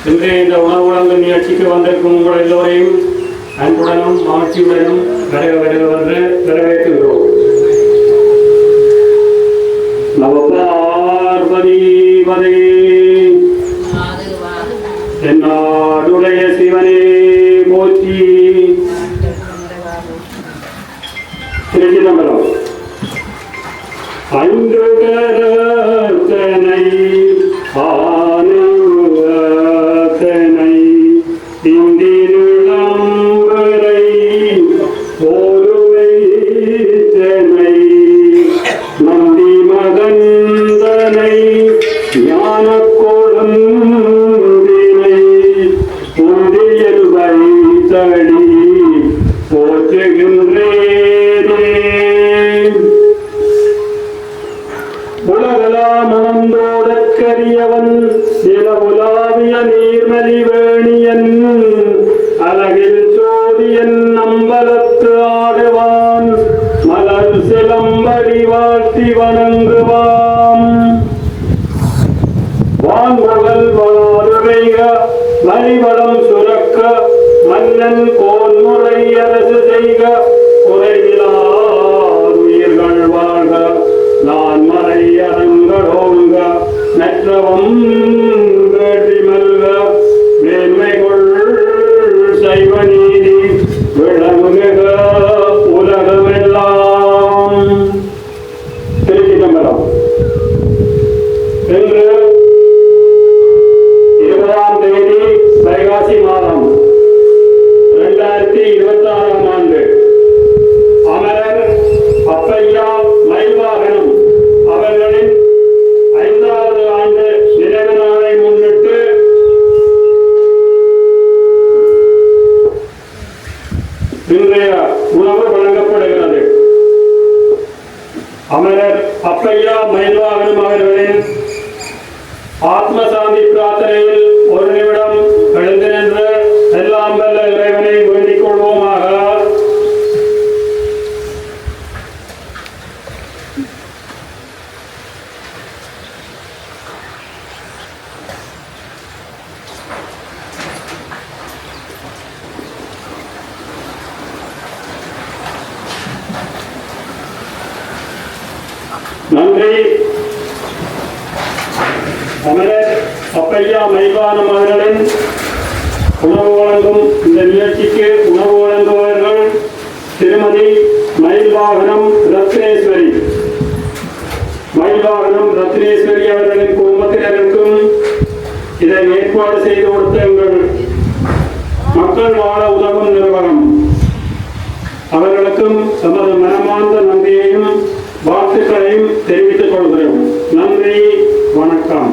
இன்று இந்த உணவு வழங்கும் நிகழ்ச்சிக்கு வந்திருக்கும் உங்கள் எல்லோரையும் அன்புடனும் மகிழ்ச்சியுடனும் வரவேற்று வரவேற்கிறோம். நவபார்வதி பதே தென்னாடுடைய சிவனே போற்றி. திருச்சிதம்பரம். அன்று கரத்தனை ஆனவத்தனை இந்திருளம்பரை ஒருவைத்தனை நந்தி மகந்தனை ஞான கொழுந்தினை உந்தியல் வைத்தடி போற்றுகின்றேனே. உலகலாம் உணர்ந்தோடற்கரியவன் சில உலாவிய நீர்மலி வேணியன் அழகில் சோதியன் அம்பலத்து ஆடுவான் மலர் சிலம்படி வாழ்த்தி வணங்குவான். வான்முகல் வாருரைக வழிவளம் சுரக்க மன்னன் கோன்முறை அரசு செய்க குறைவிலார் உயிர்கள் வாழ்க நான் மறை அரங்கடோங்க நற்றவம் வேட்டி மல்க மேன்மைகள் சைவ நீதி விளங்குக உலகமெல்லாம். திருச்சிதம்பரம். இன்று 20ஆம் தேதி வைகாசி மாதம் 2026ஆம் ஆண்டு அமரர் அப்பையா மயில்வாகனம் அவர்களின் 5வது ஆண்டு நினைவு நாளை முன்னிட்டு இன்றைய உணவு வழங்கப்படுகிறது. அமரர் அப்பையா மயில்வாகனம் அவர்களின் ஆத்மசாந்தி பிரார்த்தனையில் ஒரு நிமிடம் எழுந்து நின்று எல்லாம் வல்ல இறைவனை வேண்டிக் கொள்வோமாக. நன்றி. அமரர் அப்பையா மயில்வாகனம் அவர்களின் உணவு வழங்கும் இந்த நிகழ்ச்சிக்கு உணவு வழங்குபவர்கள் திருமதி மயில்வாகனம் ரத்னேஸ்வரி. மயில்வாகனம் ரத்னேஸ்வரி அவர்களின் குடும்பத்தினருக்கும் இதை ஏற்பாடு செய்து கொடுத்த எங்கள் மக்கள் வாழ உதவும் நிறுவனம் அவர்களுக்கும் தமது மனமார்ந்த நன்றியையும் வாழ்த்துக்களையும் தெரிவித்துக் கொள்கிறோம். நன்றி, வணக்கம்.